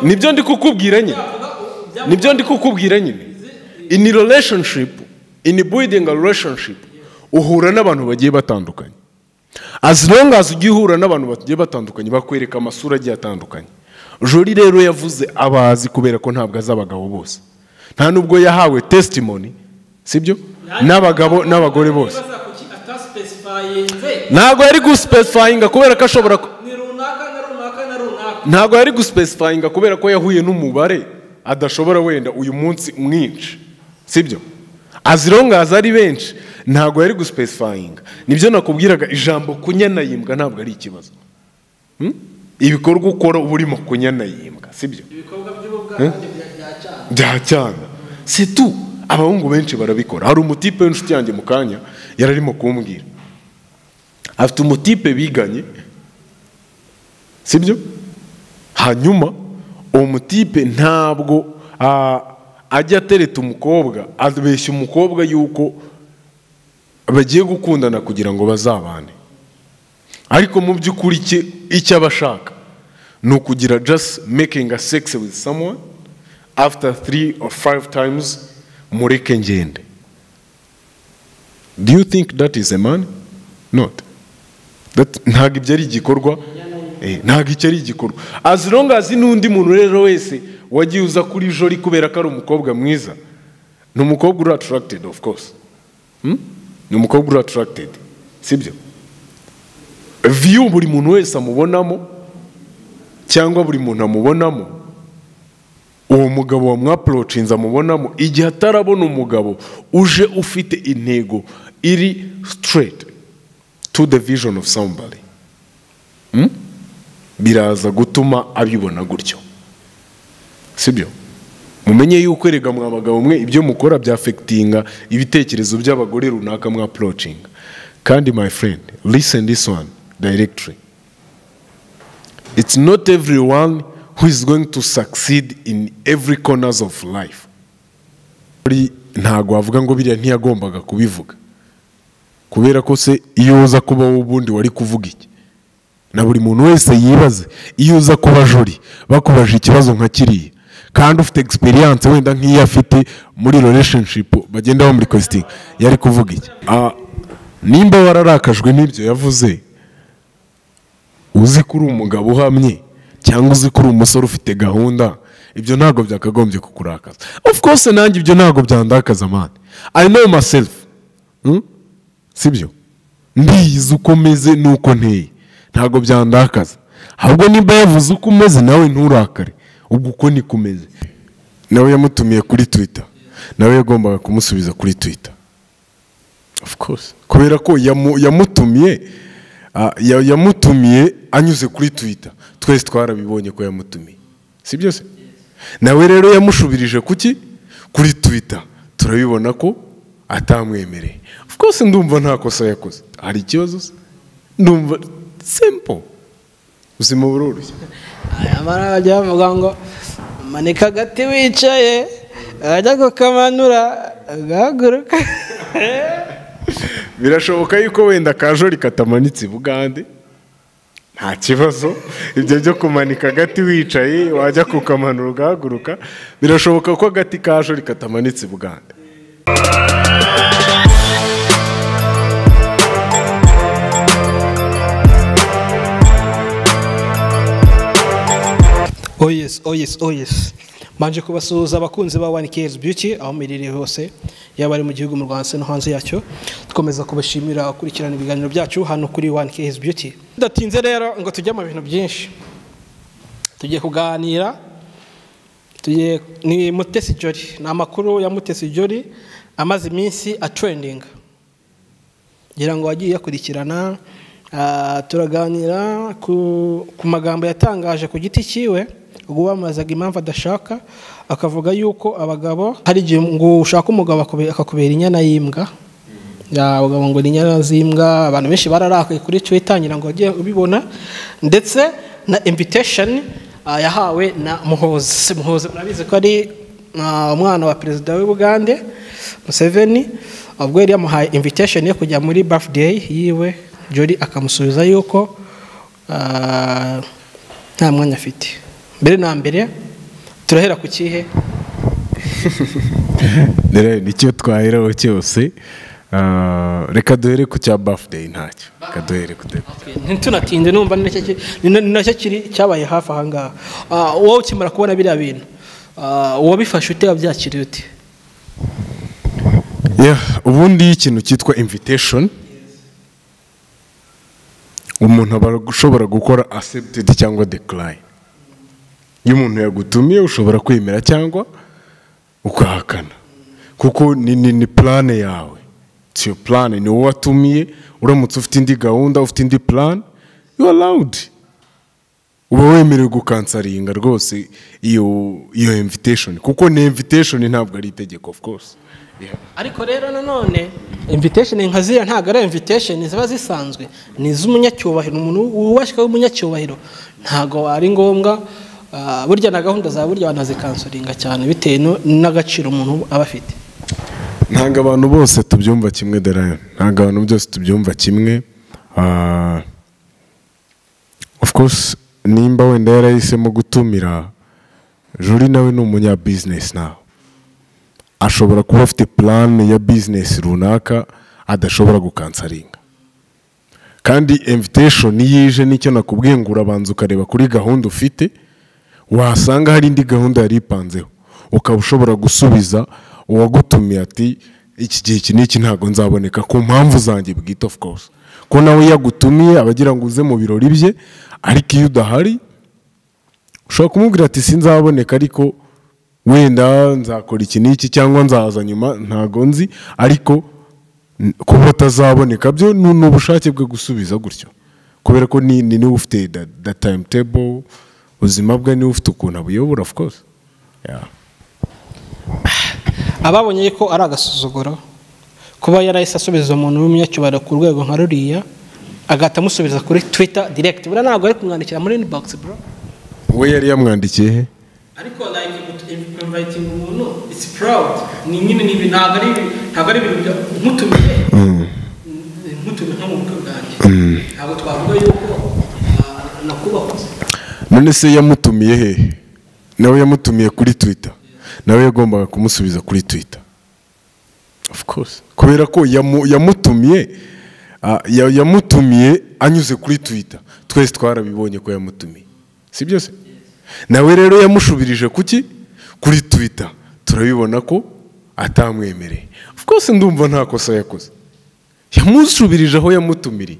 nibyo ndi kukubwira nyine in relationship, in building a relationship uhura n'abantu bagiye batandukanye. As long as ugiye uhura n'abantu bagiye batandukanye bakwereka amasura agiye atandukanye. Joli rero yavuze abazi kubera ko ntabwo azabagabo bose, nta nubwo yahawe testimony, sibyo? N'abagabo n'abagore bose ntabwo yari guspecifyinga kubera ko ashobora ntabwo yari guspecifyinga kubera ko yahuye n'umubare adashobora wenda uyu munsi mwinshi, sibyo? As long as ari benshi ntabwo yari guspecifyinga. Nibyo nakubwiraga, ijambo kunyanayimbwa ntabwo ari ikibazo. Ibikorwa ukora urimo kunyanayimbwa, sibyo? Ibikorwa by'ubugande byacyana c'est tout. Abahungu benshi barabikora. Hari umutipe w'inshuti yanjye mu kanya yararimo kumbwira, afite umutipe biganye, sibyo? Hanyuma uwo mutipe ntabwo ajya atereta umukobwa, abeshya umukobwa yuko bagiye gukundana kugira ngo bazabane, ariko mu by'ukuri icyo abashaka ni ukugira just making a sex with someone after 3 or 5 times mureke ngende. Do you think that is a man? Not. Ntabwo ibyo ari igikorwa, ntabwo icyo ari igikorwa. As long as n'undi muntu rero wese wagiye uza kuri Joli kubera ko ari umukobwa mwiza, ni umukobwa uri attracted, of course. Ni umukobwa uri attracted, sibyo? View buri muntu wese amubonamo cyangwa buri muntu amubonamo, uwo mugabo wamwaprochinze amubonamo, igihe atarabona umugabo uje ufite intego iri straight to the vision of somebody, biraza gutuma abibona gutyo, sibyo? Mumenye yuko erega mwa bagabo mwe ibyo mukora bya affectinga ibitekerezo by'abagore runaka mwa approaching. Kandi my friend, listen this one directly. It's not everyone who is going to succeed in every corners of life. Ntago avuga ngo biriya ntiyagombaga kubivuga, kubera ko se iyo uza kuba ubundi wari kuvuga iki? Na buri muntu wese yibaze, iyo uza kuba Joli bakubaje ikibazo nka kiriya kandi ufite experience wenda nk'iyo afite muri relationship bagenda muri casting, yari kuvuga iki? Nimba wararakajwe n'ibyo yavuze, uzi kuri umugabo uhamye cyangwa uzi kuri umusore ufite gahunda, ibyo ntago byakagombye kukurakaza. Of course nanjye ibyo ntago byandakaza man. I know myself. Sibyo? Ndizi uko meze nuko nteye. Ntago byandakaza. Ahubwo nimba yavuze uko umeze nawe nturakare. Ubwo uko ni kumeze. Nawe yamutumiye kuri Twitter. Nawe yagombaga kumusubiza kuri Twitter. Of course. Kubera ko yamutumiye anyuze kuri Twitter. Twese twarabibonye ko yamutumiye. Sibyo se? Nawe rero yamushubirije kuki? Kuri Twitter. Turabibona ko atamwemereye. Of course ndumva nta kosa yakoze. Hari ikibazo se? Ndumva simple. Ubuzima buroroshye. Amara ajya avuga ngo manika gati wicaye ajya kukamanura agahaguruka. Birashoboka yuko wenda ka Joli katamanitse Bugande, nta kibazo. Ibyo byo kumanika gati wicaye wajya kukamanura ugahaguruka, birashoboka ko agati ka Joli katamanitse Bugande. Oh yes. Manje kubasuhuza abakunzi ba Hills Beauty aho mirire hose yaba ari mu gihugu mu Rwanda no hanze yacyo. Dukomeza kubashimira kurikirana ibiganiro byacu hano kuri Hills Beauty. Datinze rero ngo tujye mu bintu byinshi. Tugiye kuganira, ni Mutesi Joli, na makuru ya Mutesi Joli amaze iminsi a trending. Gira ngo wagiye yakurikirana, turaganira ku magambo yatangaje ku giti ciwe, ubwo bamazaga impamvu adashaka, akavuga yuko abagabo hari igihe ngo ushaka umugabo akakubera inyana yimbwa. Abagabo ngo ni inyana zimbwa, abantu benshi bararakaye kuri Twitter ngira ngo bagiye ubibona, ndetse na invitation yahawe na Muhoozi. Muhoozi murabizi ko ari umwana wa perezida w'u Bugande Museveni, ubwo yari yamuhaye invitation yo kujya muri birthday yiwe, Joli akamusubiza yuko nta mwanya afite. mbere na mbere turahera ku kihe? nicyo twaheraho cyose. Reka duhere ku cya birthday ntacyo. Reka duhere ku ntitunatinze numva nacyo kiri cyabaye hafi aha ngaha. Wowe ukimara kubona biriya bintu wabifashe ute, wabyakiriye ute? Ubundi ikintu cyitwa invitation umuntu aba ushobora gukora accepted cyangwa decline. Iyo umuntu yagutumiye ushobora kwemera cyangwa ukahakana, kuko ni plan yawe. It's your plan, ni wowe watumiye. Uramutse ufite indi gahunda, ufite indi plan, you are allowed. Uba wemerewe gukansaringa rwose iyo invitation, kuko ni invitation ntabwo ari itegeko, of course. Ariko rero nanone invitation nka ziriya ntabwo ari invitation ziba zisanzwe, ni iz'umunyacyubahiro. Umuntu wubashywe w'umunyacyubahiro ntabwo ari ngombwa. Burya na gahunda za burya banazikansoringa cyane bitewe n'agaciro umuntu aba afite. Ntabwo abantu bose tubyumva kimwe Darayon, ntabwo abantu byose tubyumva kimwe. Of course nimba wenda yarahisemo gutumira Juri, nawe ni umunya business nawe ashobora kuba afite plan ya business runaka adashobora gukansaringa. Kandi invitation yije nicyo nakubwiye ngo urabanza ukareba kuri gahunda ufite, wasanga hari indi gahunda yari ipanzeho ukaba ushobora gusubiza uwagutumiye ati iki gihe iki niki ntago nzaboneka ku mpamvu zanjye bwite, of course. Ko nawe yagutumiye abagira ngo uze mu birori bye, ariko iyo udahari ushobora kumubwira ati sinzaboneka ariko wenda nzakora iki niki cyangwa nzaza nyuma, ntago nzi. Ariko kuba atazaboneka byo ni ubushake bwe gusubiza gutyo, kubera ko ni ufite the timetable, ubuzima bwe ni ufite ukuntu abuyobora, of course. Ababonye ko ari agasuzuguro kuba yarahise asubiza umuntu w'umunyacyubahiro ku rwego nka ruriya agahita amusubiza kuri Twitter direct, buriya ntabwo ari kumwandikira muri inbox bro. We yari yamwandikiye he? Ariko like inviting umuntu it's proud, ni nyine ni ntabwo ari ibintu mutumiye nko mu bukwe bwanjye, ntabwo twavuga yuko nakubahuze. None se yamutumiye he? Nawe yamutumiye kuri Twitter, nawe yagombaga kumusubiza kuri Twitter, of course, kubera ko yamutumiye anyuze kuri Twitter. Twese twarabibonye ko yamutumiye, si byose? Nawe rero yamushubirije kuki kuri Twitter, turabibona ko atamwemereye. Of course ndumva nta kosa yakoze, yamushubirije aho yamutumiriye.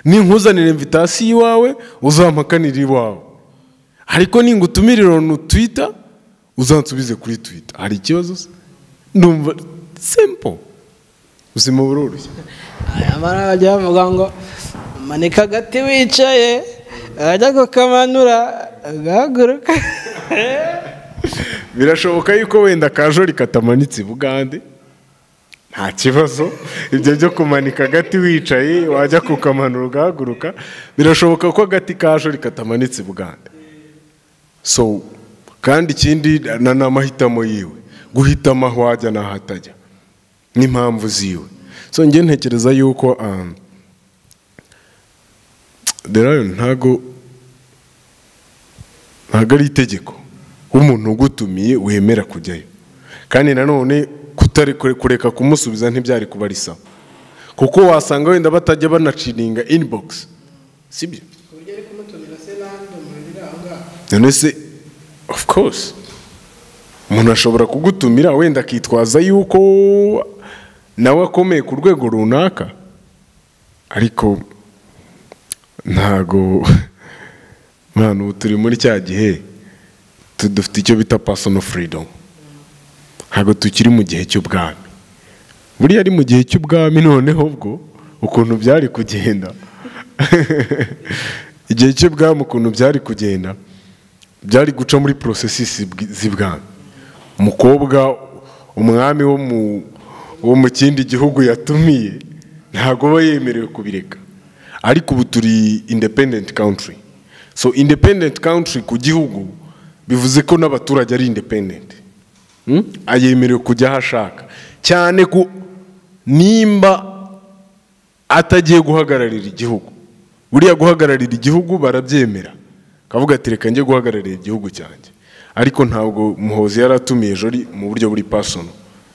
Ninkuzanira invitation iwawe uzampakanira iwawe, ariko ningutumirira on Twitter uzansubize kuri Twitter. Hari ikibazo se? Ndumva simple, ubuzima buroroshye. Amara bajya bavuga ngo manika gati wicaye ajya kukamanura agahaguruka. Birashoboka yuko wenda kajori katamanitse Bugande, nta kibazo. Ibyo byo kumanika gati wicaye wajya kukamanura ugahaguruka, birashoboka ko agati kajori katamanitse Bugande. So kandi ikindi n'amahitamo yiwe, guhitamo aho wajya n'aho atajya n'impamvu ziwe. So njye ntekereza yuko Darayon ntago ari itegeko umuntu ugutumiye wemera kujyayo, kandi nanone kutari kureka kumusubiza ntibyari kuba ari sawa, kuko wasanga wenda batajya banaciringa inbox, sibyo? None se of course umuntu ashobora kugutumira wenda akitwaza yuko nawe akomeye ku rwego runaka, ariko ntago mwana turi muri cya gihe dufite icyo bita personal freedom. Ntago tukiri mu gihe cy'ubwami. Buriya ari mu gihe cy'ubwami noneho ubwo ukuntu byari kugenda igihe cy'ubwami ukuntu byari kugenda, byari guca muri processes z'ibwami. Umukobwa umwami wo mu kindi gihugu yatumiye ntago aba yemerewe kubireka. Ariko ubu turi independent country. So independent country ku gihugu bivuze ko n'abaturage ari independent. Ayemerewe kujya aho ashaka, cyane ko nimba atagiye guhagararira igihugu. Buriya guhagararira igihugu barabyemera, kavuga ati reka njye guhagararira igihugu cyanjye, ariko ntabwo Muhoozi yaratumiye Jolly mu buryo buri personal,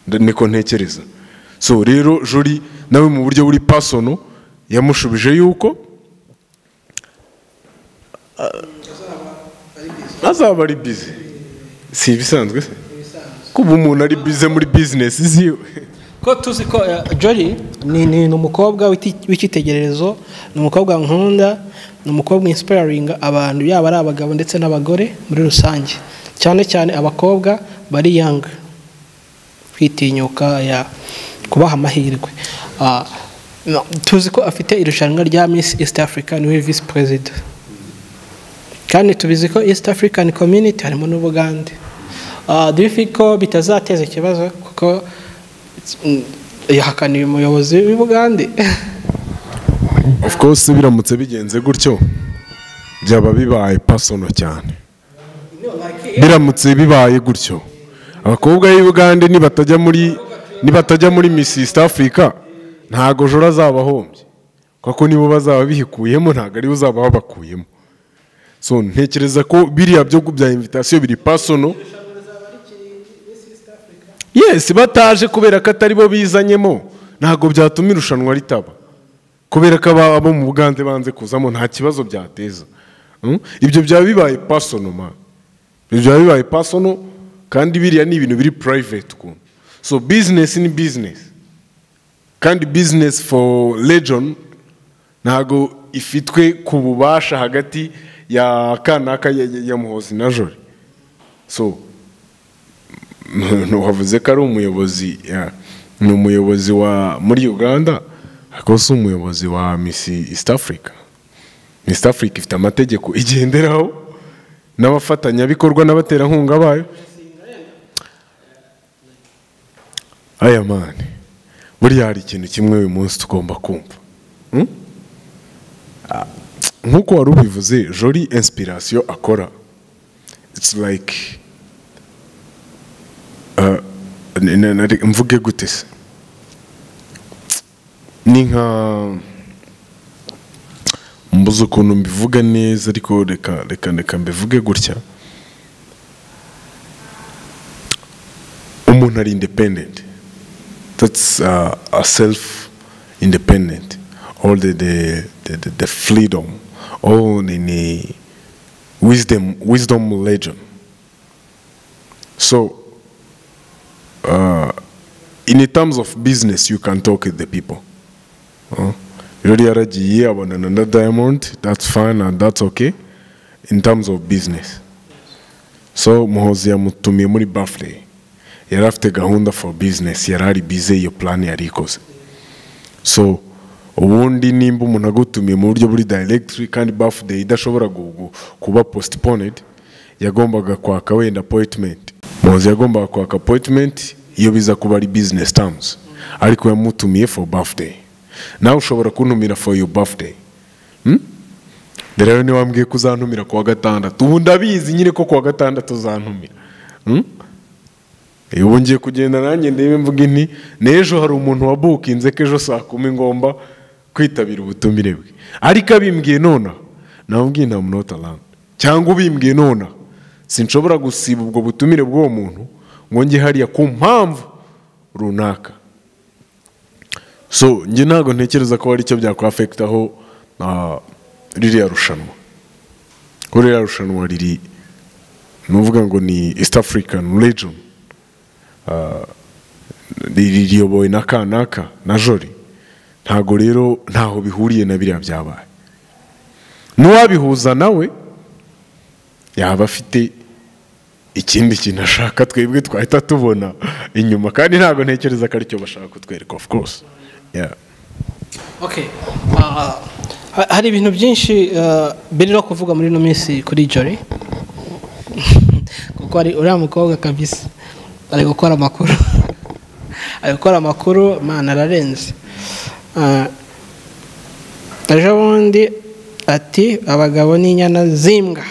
niko ntekereza. So rero Jolly nawe mu buryo buri personal yamushubije yuko azaba ari busy. Si ibisanzwe se kuba umuntu ari busy muri business ziwe? ko tuzi ko Jolly ni umukobwa w'icyitegererezo, ni umukobwa nkunda, ni umukobwa inspiring abantu, yaba ari abagabo ndetse n'abagore muri rusange, cyane cyane abakobwa bari young, kwitinyuka, kubaha amahirwe. Tuzi ko afite irushanwa rya Miss East Africa, niwe vice president, kandi tubizi ko East African community harimo n'Ubugande. Do you think ko bitazateza ikibazo kuko yahakaniye umuyobozi w'Ubugande? Of course biramutse bigenze gutyo byaba bibaye personal cyane. Biramutse bibaye gutyo abakobwa b'Ubugande nibatajya muri Miss East Africa ntago Jolly azabahombye, kuko nibo bazaba bihikuyemo, ntago ari uzaba babakuyemo. So ntekereza ko biriya byo bya invitation biri personal. Yes, bataje kubera ko atari bo bizanyemo ntago byatuma irushanwa ritaba, kubera ko abo mu Bugande banze kuzamo nta kibazo byateza. Ibyo byaba bibaye personal man, ibyo byaba bibaye personal, kandi biriya ni ibintu biri private kuntu. So business ni business, kandi business for legend ntago ifitwe ku bubasha hagati ya kanaka ya Muhoozi na Jolly. So wavuze ko ari umuyobozi, ni umuyobozi wa muri Uganda, ariko si umuyobozi wa Miss East Africa. Miss Africa ifite amategeko igenderaho n'abafatanyabikorwa n'abaterankunga bayo. Aya mani, buriya hari ikintu kimwe uyu munsi tugomba kumva. Nkuko wari ubivuze, Jolly inspiration akora, it's like mvuge gute se, ni nka mbuze ukuntu mbivuga neza, ariko reka mbivuge gutya. Umuntu ari independent, that's a self independent, all the freedom, all the wisdom legend. So in terms of business you can talk with the people. Jolly yaragiye abonana na Diamond, that's fine and that's okay in terms of business. So Muhoozi yamutumiye muri birthday, yari afite gahunda for business, yari ari busy, iyo plan yari ikoze. So ubundi nimba umuntu agutumiye mu buryo buri direct kandi birthday idashobora kuba postponed, yagombaga kwaka wenda appointment. Muhoozi yagombaga kwaka appointment iyo biza kuba ari business terms, ariko yamutumiye for birthday. Nawe ushobora kuntumira for your birthday. Rero niba wambwiye ko uzantumira kuwa gatandatu, ubu ndabizi nyine ko kuwa gatandatu uzantumira. Ubu ngiye kugenda nanjye ndebe mvuga inti n'ejo hari umuntu wabukinze ko ejo saa 10 ngomba kwitabira ubutumire bwe, ariko abimbwiye nona namubwiye nta munota land, cyangwa ubimbwiye nona sinshobora gusiba ubwo butumire bw'uwo muntu ngo nge hariya ku mpamvu runaka. So nge ntago ntekereza ko hari icyo byakwafektaho ririya rushanwa. Ririya rushanwa riri nuvuga ngo ni East African Region, ririyobowe na kanaka na Jolly, ntago rero ntaho bihuriye na biriya byabaye. N'uwabihuza nawe yaba afite ikindi kintu ashaka twebwe twahita tubona inyuma, kandi ntago ntekereza ko aricyo bashaka kutwereka. Of course, yeah. Okay, hari ibintu byinshi biri no kuvuga muri no minsi kuri Jolly, kuko ari uriya mukobwa kabisa ari gukora amakuru, ari gukora amakuru mana ararenze. Ejo bundi ati abagabo n'inyana zimbwa,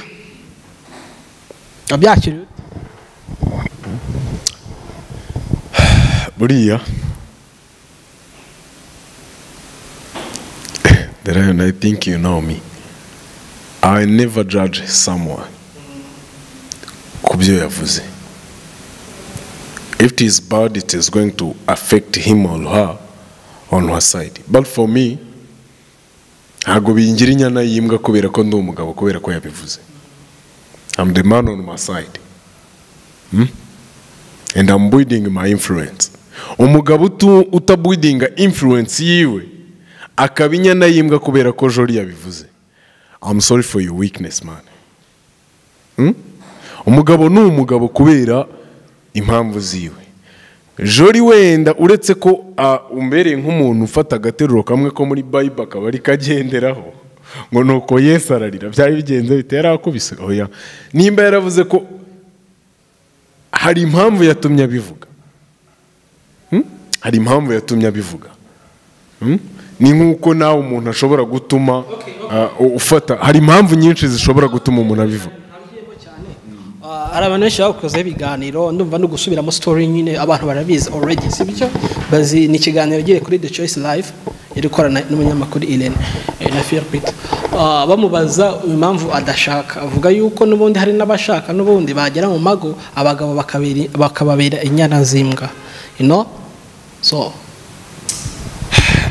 abyakiriye buriya. Then I think you know me. I never judge someone ku byo yavuze. If it is bad, it is going to affect him or her on her side. But for me, ntabwo bingira inyana yimbwa kubera ko ndi umugabo kubera ko yabivuze. I'm the man on my side. And I'm building my influence. Umugabo utabuildinga influence yiwe akaba inyana yimbwa kubera ko jori yabivuze. I'm sorry for your weakness, man. Umugabo ni umugabo kubera impamvu ziwe. Jori wenda uretse ko umbereye nk'umuntu ufata agateruro kamwe ko muri Bible akaba ari kagenderaho ngo nuko Yesu ararira byari bigenze bitera akubise. Oya, nimba yaravuze ko hari impamvu yatumye abivuga. Hari impamvu yatumye abivuga. Ni nkuko nawe umuntu ashobora gutuma ufata, hari impamvu nyinshi zishobora gutuma umuntu abivuga. Hari abantu benshi bakoze ibiganiro, ndumva no gusubiramo story nyine abantu barabizi already, sibyo? Bazi ni ikiganiro giye kuri The Choice Live iri korana n'umunyamakuru Irene na Philip. Bamubaza impamvu adashaka, avuga yuko n'ubundi hari n'abashaka n'ubundi bagera mu mago abagabo bakababera inyana zimbwa, you know? So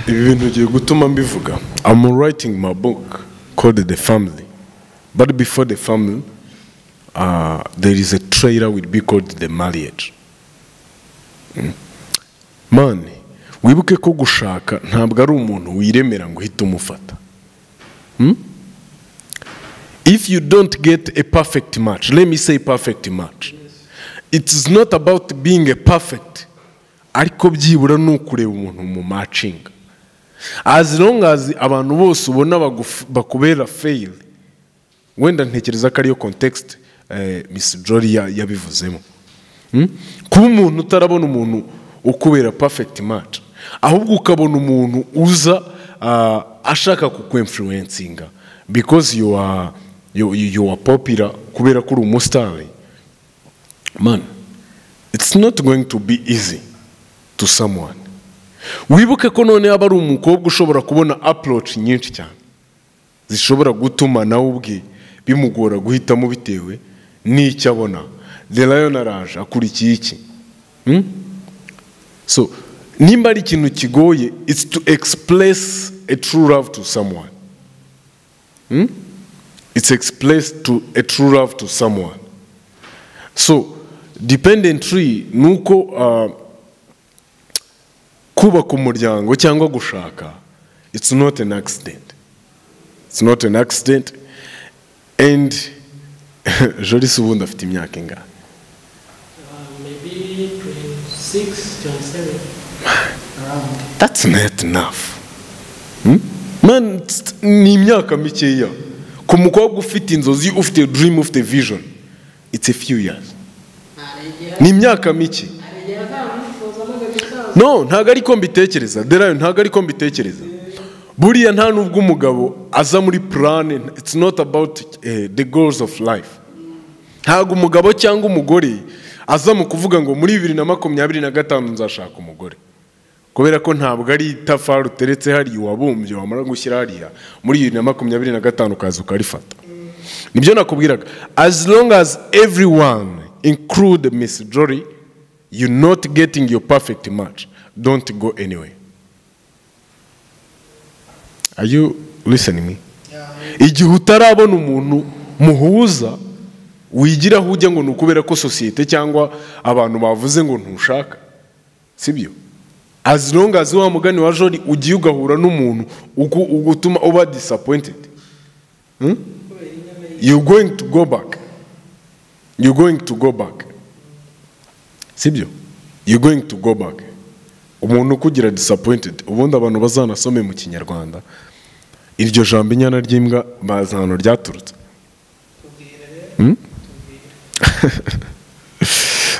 ibi bintu giye gutuma mbivuga. I'm writing my book called The Family, but before The Family there is a trailer will be called The Marriage. Man, wibuke ko gushaka ntabwo ari umuntu wiremera ngo uhite umufata. If you don't get a perfect match, let me say perfect match, it is not about being a perfect, ariko byibura nukureba umuntu mu matching. As long as abantu bose ubona bakubera fail, wenda ntekereza ko ariyo context Miss Jory yabivuzemo. Kuba umuntu utarabona umuntu ukubera perfect match, ahubwo ukabona umuntu uza ashaka kukwinfluencinga because you are popular, kubera ko uri umustar. Man, it's not going to be easy to someone. Wibuke ko none aba ari umukobwa ushobora kubona approach nyinshi cyane zishobora gutuma nawe ubwe bimugora guhitamo bitewe n'icyo abona. The Lion araje akurikiye iki? So nimba ari ikintu kigoye, it's to express a true love to someone. It's expressed to a true love to someone. So dependently nuko kubaka umuryango cyangwa gushaka, it's not an accident. It's not an accident. And Jory ubundi afite imyaka ingahe? Maybe 26, 27 around. That's not enough. Man, ni imyaka mikeya ku mukobwa ufite inzozi, ufite dream, ufite vision. It's a few years. Ni imyaka mike. No, ntago ariko mbitekereza. Derayo ntago ariko mbitekereza. Buriya nta nubwo umugabo aza muri plan. It's not about the goals of life. Ntago umugabo cyangwa umugore aza mu kuvuga ngo muri 2025 nzashaka umugore, kubera ko ntabwo ari itafari uteretse hari wabumbye wamara gushyira hariya muri 2025 kaza ukarifata. Nibyo nakubwiraga, as long as everyone include Miss Jory, you're not getting your perfect match, don't go anywhere. Are you listening me? Igihe utarabona umuntu muhuza wigira hujya ngo nukubera ko societe cyangwa abantu bavuze ngo ntushaka, sibyo? As long as wa mugani wa Jory ugiye ugahura n'umuntu ugutuma uba disappointed, you're going to go back. You're going to go back. Sibyo? You're going to go back. Umuntu kugira disappointed, ubundi abantu bazanasome mu Kinyarwanda iryo jambo inyana ry'imbwa bazano ryaturutse.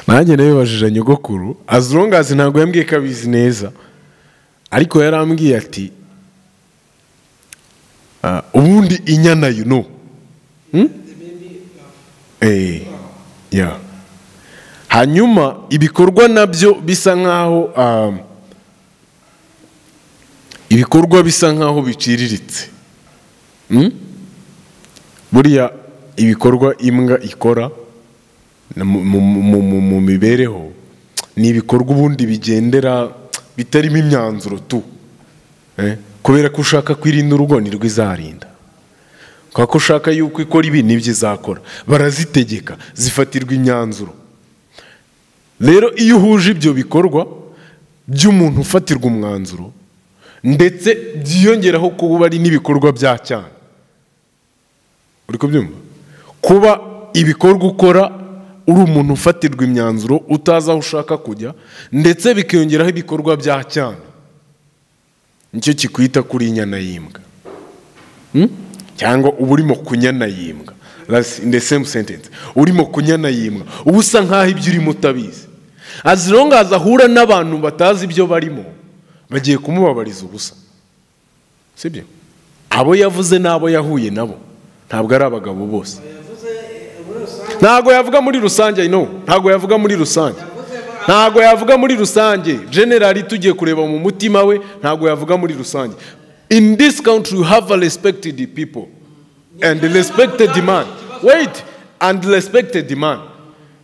Nanjye nabibajije nyogokuru, as long as ntago yambwiye kabizi neza, ariko yarambwiye ati ubundi inyana you know. Yeah. Hanyuma ibikorwa nabyo bisa nkaho biciriritse. buriya ibikorwa imbwa ikora mu mibereho ni ibikorwa ubundi bigendera bitarimo imyanzuro tu, kubera ko ushaka kwirinda urugo nirwo izarinda, kubera ko ushaka yuko ikora ibi nibyo izakora, barazitegeka zifatirwa imyanzuro. Rero iyo uhuje ibyo bikorwa by'umuntu ufatirwa umwanzuro ndetse byiyongeraho kuba ari n'ibikorwa bya cyane, uri kubyumva, kuba ibikorwa ukora uri umuntu ufatirwa imyanzuro utazi aho ushaka kujya ndetse bikiyongeraho ibikorwa bya cyane, nicyo kikwita kuri inyana y'imbwa, cyangwa uba urimo kunyana y'imbwa, in the same sentence, urimo kunyana y'imbwa, uba usa nk'aho ibyo urimo utabizi. As long as ahura n'abantu batazi ibyo barimo bagiye kumubabariza ubusa, sibyo? Abo yavuze n'abo yahuye nabo ntabwo ari abagabo bose, ntabwo yavuga muri rusange, ntabwo yavuga muri rusange, ntabwo yavuga muri rusange. Generally tugiye kureba mu mutima we ntabwo yavuga muri rusange. In this country you have a respected people and respected man. Wait, and respected man.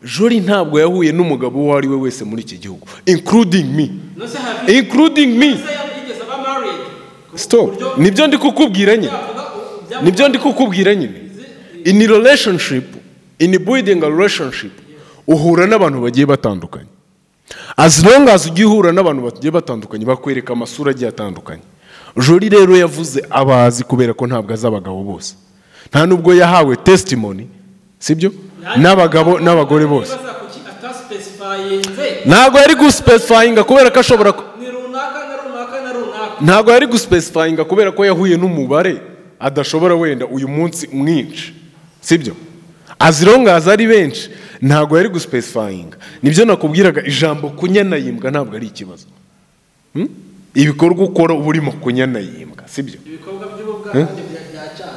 Jori ntabwo yahuye n'umugabo uwo ari we wese muri iki gihugu, including me. Including me. Stop. Nibyo ndi kukubwira nyine. Nibyo ndi kukubwira nyine. In a relationship, in building a relationship, uhura n'abantu bagiye batandukanye. As long as ugiye uhura n'abantu bagiye batandukanye bakwereka amasura agiye atandukanye. Jori rero yavuze abazi kubera ko ntabwo azabagabo bose. Nta nubwo yahawe testimony, sibyo? N'abagabo n'abagore bose. Ntabwo yari guspecifyinga kubera ko ashobora ntabwo yari guspecifyinga kubera ko yahuye n'umubare adashobora wenda uyu munsi mwinshi, sibyo? As long as ari benshi ntabwo yari guspecifyinga. Nibyo nakubwiraga, ijambo kunyana yimbwa ntabwo ari ikibazo. Ibikorwa ukora uba urimo kunyana yimbwa, sibyo? Ibikorwa by'ubugande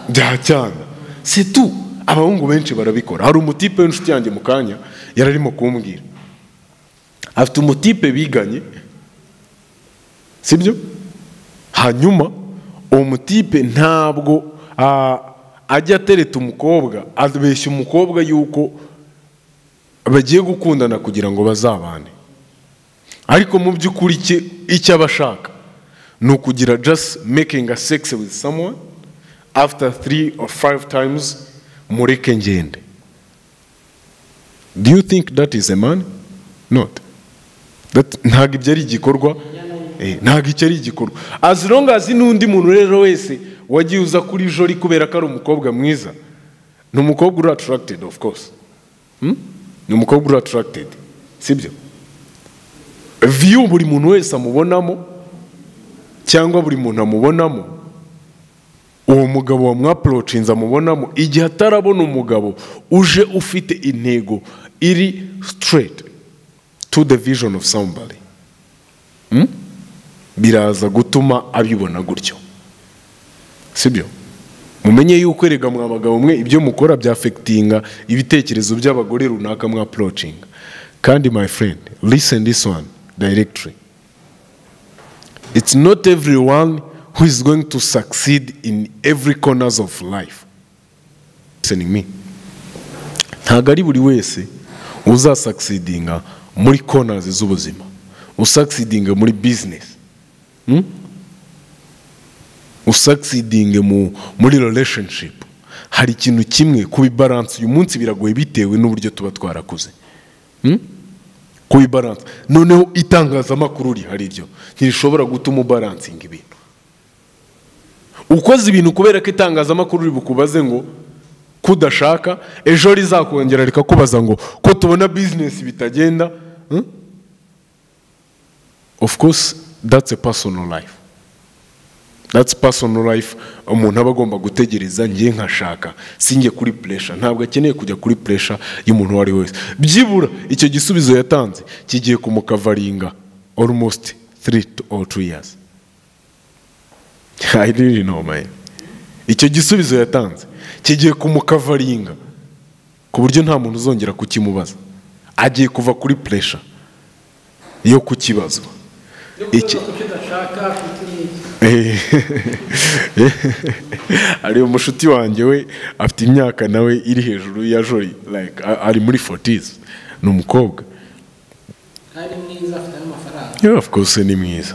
bya cyane. C'est tout. Abahungu benshi barabikora. Hari umutipe w'inshuti yanjye mu kanya yararimo kumbwira, afite umutipe biganye, sibyo? Hanyuma uwo mutipe ntabwo ajya atereta umukobwa, abeshya umukobwa yuko bagiye gukundana kugira ngo bazabane, ariko mu by'ukuri icyo abashaka ni ukugira just making a sex with someone, after 3 or 5 times mureke ngende. Do you think that is a man? Not. Ntabwo ibyo ari igikorwa, ntabwo icyo ari igikorwa. As long as n'undi muntu rero wese wagiye uza kuri Jori kubera ko ari umukobwa mwiza, ni umukobwa uri attracted, of course. Ni umukobwa uri attracted, sibyo? View buri muntu wese amubonamo cyangwa buri muntu amubonamo, uwo mugabo wamwaproachinze amubonamo, igihe atarabona umugabo uje ufite intego iri straight to the vision of somebody, biraza gutuma abibona gutyo, sibyo? Mumenye yuko erega mwa bagabo mwe ibyo mukora bya affectinga ibitekerezo by'abagore runaka mwa approaching. Kandi my friend, listen this one directly. It's not everyone who is going to succeed in every corners of life. Listening me. Ntabwo ari buri wese uzasucceedinga muri corners z'ubuzima, usucceedinga muri business, usucceedinge muri relationship. Hari ikintu kimwe kubibalance uyu munsi biragoye bitewe n'uburyo tuba twarakuze. Kubibalance noneho itangazamakuru rihari ryo ntirishobora gutuma ubalancinga ibintu. Ukoze ibintu kubera ko itangazamakuru ribukubaze ngo kudashaka, ejo rizakongera rikakubaza ngo ko tubona business bitagenda. Of course that's a personal life. That's personal life. Umuntu aba agomba gutegereza ngiye nkashaka, singe kuri pressure. Ntabwo akeneye kujya kuri pressure y'umuntu wari wese. Byibura icyo gisubizo yatanze kigiye kumukavaringa almost 3 or 2 years. I really know, man. Icyo gisubizo yatanze kigiye kumukavaringa ku buryo nta muntu uzongera kukimubaza. Agiye kuva kuri pressure yo kukibazwa. Iki ari umushuti wanjye we afite imyaka nawe iri hejuru ya Jori, like ari muri 40s, ni umukobwa ari mwiza, afite n'amafaranga. Yeah, of course ni mwiza.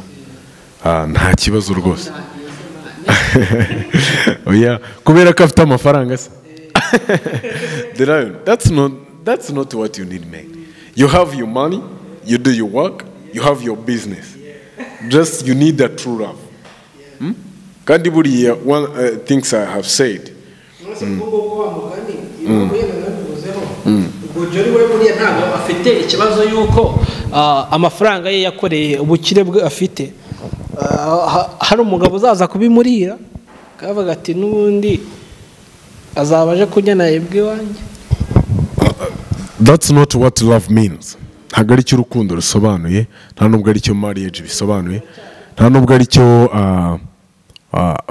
Nta kibazo rwose. Oya, kubera ko afite amafaranga se. That's not what you need, man. You have your money, you do your work, you have your business. Just you need that true love. Kandi buriya one things I have said. Jori we buriya ntabwo afite ikibazo yuko amafaranga ye yakoreye ubukire bwe afite. Hari umugabo uzaza kubimurira kavuga ati n'ubundi azabaje kujyana iby'iwanjye. That's not what love means. Ntabwo ari cyo urukundo rusobanuye, nta nubwo ari cyo marriage bisobanuye, nta nubwo ari cyo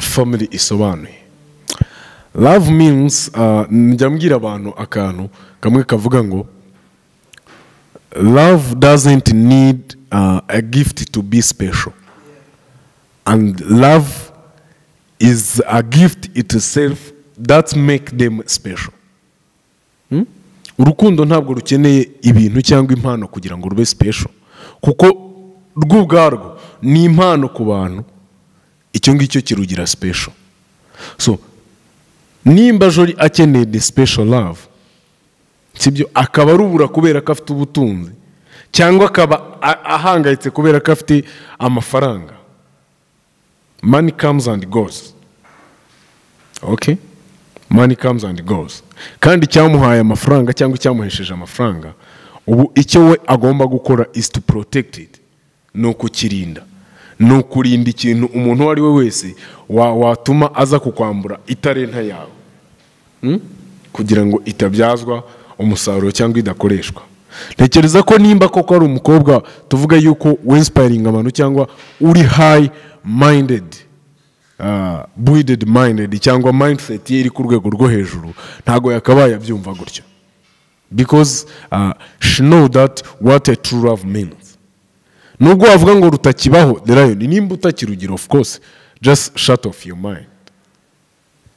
family isobanuye. Love means njya mbwira abantu akantu kamwe kavuga ngo love doesn't need a gift to be special, and love is a gift itself that make them special. Urukundo ntabwo rukeneye ibintu cyangwa impano kugira ngo rube special, kuko rwo ubwarwo ni impano ku bantu, icyo ngicyo kirugira special. So nimba Jori akeneye the special love, sibyo akaba arubura kubera ko afite ubutunzi, cyangwa akaba ahangayitse kubera ko afite amafaranga. Money comes and goes. Okay? Money comes and goes. Kandi cyamuhaye amafaranga cyangwa cyamuhesheje amafaranga, ubu icyo we agomba gukora is to protect it. No kukirinda. No kurinda ikintu umuntu wari we wese watuma aza kukwambura itarenta yawe. Kugira ngo itabyazwa umusaruro cyangwa idakoreshwa. Ntekereza ko nimba koko ari umukobwa tuvuga yuko inspiring abantu cyangwa uri high minded, buoyed minded cyangwa mindset ye iri ku rwego rwo hejuru, ntago yakabaye abyumva gutyo, because she know that what a true love means. Nubwo wavuga ngo rutakibaho, the lion nimba utakirugira, of course just shut off your mind,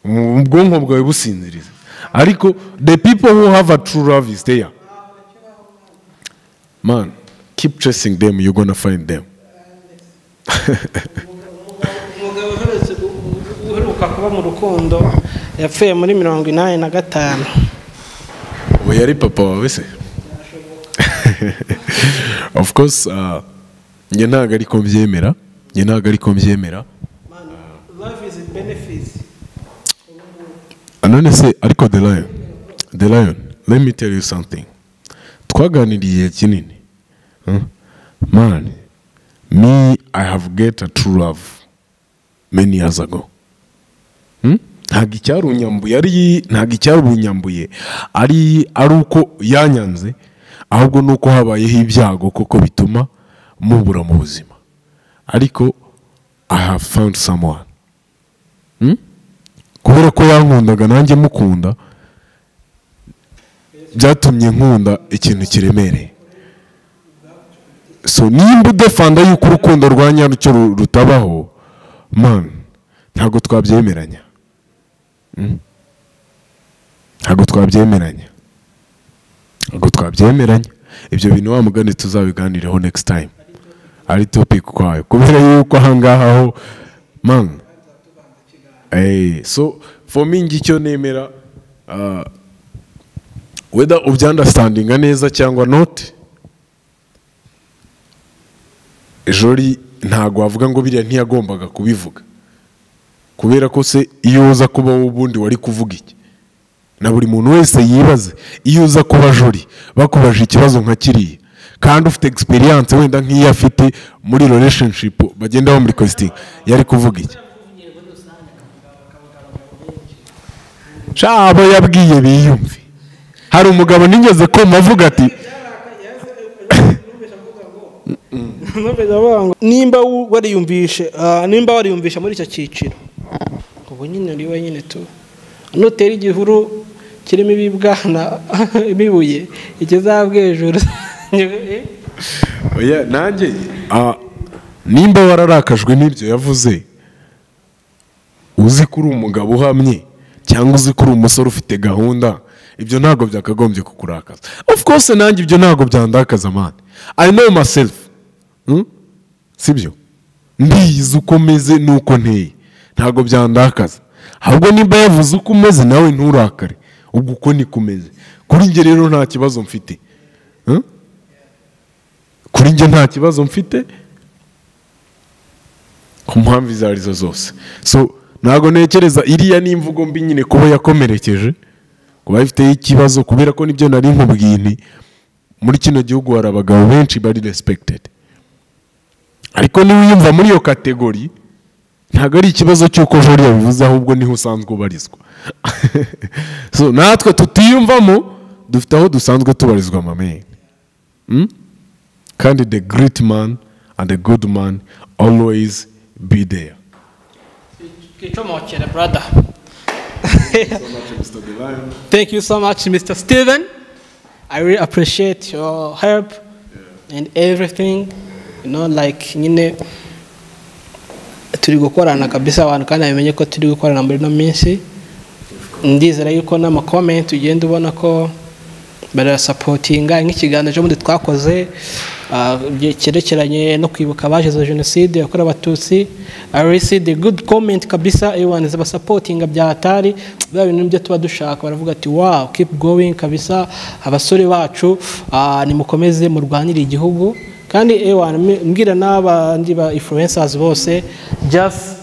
ubwonko bwawe businziriza. Ariko the people who have a true love is there, man, keep chasing them, you're gonna find them. Uheruka kuba mu rukundo yapfuye muri 85. We yari papa wawe se? Of course, njye ntago ariko mbyemera, Love is benefits. None se ariko the lion, let me tell you something. Twaganiriye kinini. Man, me, I have get a true love many years ago. Ntago icyarunyambuye ari uko yanyanze, ahubwo nuko habayeho ibyago koko bituma mubura mu buzima. Ariko I have found someone. Kubera ko yankundaga nanjye mukunda, byatumye nkunda ikintu kiremereye. So nimba udefanda yuko urukundo rwa nyaryo rutabaho, man, ntago twabyemeranya. Ibyo bintu wa mugani tuzabiganireho next time, ari topic kwayo, kubera yuko ahangaha ho, man. So for me ngicyo nemera, whether understanding neza cyangwa not, Jori ntago avuga ngo biriya ntiyagombaga kubivuga, kubera ko se iyo uza kuba ubundi wari kuvuga iki. Na buri muntu wese yibaze, iyo uza kuba Jori bakubaje ikibazo nka kiriya, kandi ufite experience wenda nk'iyo afite muri relationship bagenda bo muri questing, yari kuvuga iki? Shabo yabwiye biyumve. Hari umugabo nigeze ko mavuga ati nimba wariyumvisha muri icyo cyiciro, ubu nyine uri wenyine tu, nutera igihuru kirimo ibibwana bibuye ikizabwe hejuru. Oya, nanjye nimba wararakajwe n'ibyo yavuze, uzi ko uri umugabo uhamye cyangwa uzi ko uri umusore ufite gahunda, ibyo ntabwo byakagombye kukurakaza. Of course nanjye ibyo ntabwo byandakaza man. I know myself. Sibyo? Mbizi uko meze nuko nteye. Ntabwo byandakaza. Ahubwo niba yavuze uko umeze nawe nturakare. Ubwo uko ni kumeze. Kuri njye rero nta kibazo mfite. Kuri njye nta kibazo mfite. Ku mpamvu izo arizo zose. So ntabwo ntekereza iriya n'imvugo mbi nyine kuba yakomerekeje, kuba ifite ikibazo, kubera ko nibyo nari nkubwiye nti muri kino gihugu hari abagabo benshi bari respected, ariko niba uyumva muri iyo kategori ntabwo ari ikibazo cy'uko jori yabivuze, ahubwo niho usanzwe ubarizwa. So natwe tutiyumvamo dufite aho dusanzwe tubarizwa mame. Kandi the great man and the good man always be there. Brother. Thank you so much, Mr. Steven. I really appreciate your help and everything. You know, like nyine turi gukorana kabisa abantu kandi amenye ko turi gukorana muri no minsi. Ndizera yuko n'ama comment ugenda ubona ko bara supportinga nk'ikiganiro cyo muri twakoze cyerekeranye no kwibuka abazize jenoside yakorewe abatutsi. I received a good comment kabisa, everyone is supporting byatari bya bintu byo tuba dushaka, baravuga ati wow, keep going kabisa, abasore bacu nimukomeze mu Rwanda igihugu. Kandi everyone mbwira n'abandi ba influencers bose, just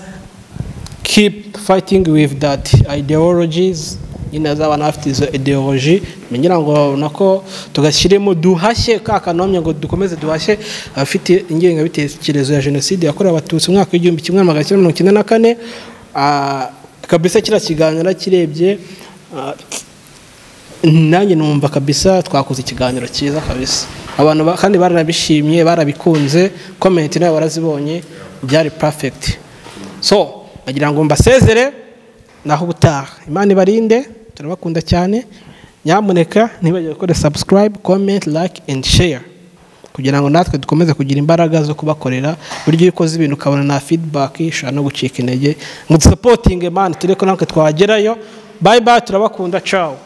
keep fighting with that ideologies. Inaza afite izo ideology menyira ngo nako tugashyiremo duhashye kakanomye ngo dukomeze duhashye afite ingenga bitekerezo ya jenoside yakorewe abatutsi mu mwaka w'1994. Kabisa kira kiganiro kirebye nanjye numva kabisa twakoze ikiganiro cyiza kabisa, abantu kandi baranabishimye barabikunze, comment nayo barazibonye, byari perfect. So agira ngo mbasezere naho ubutaha, Imana ibarinde, turabakunda cyane. Nyamuneka ntibajye gukora subscribe, comment, like and share kugira ngo natwe dukomeze kugira imbaraga zo kubakorera. Buryo ukoze ibintu ukabona na feedback ishaka no gucika intege, ngo supporting man tureko natwe twagerayo. Bye bye, turabakunda, ciao.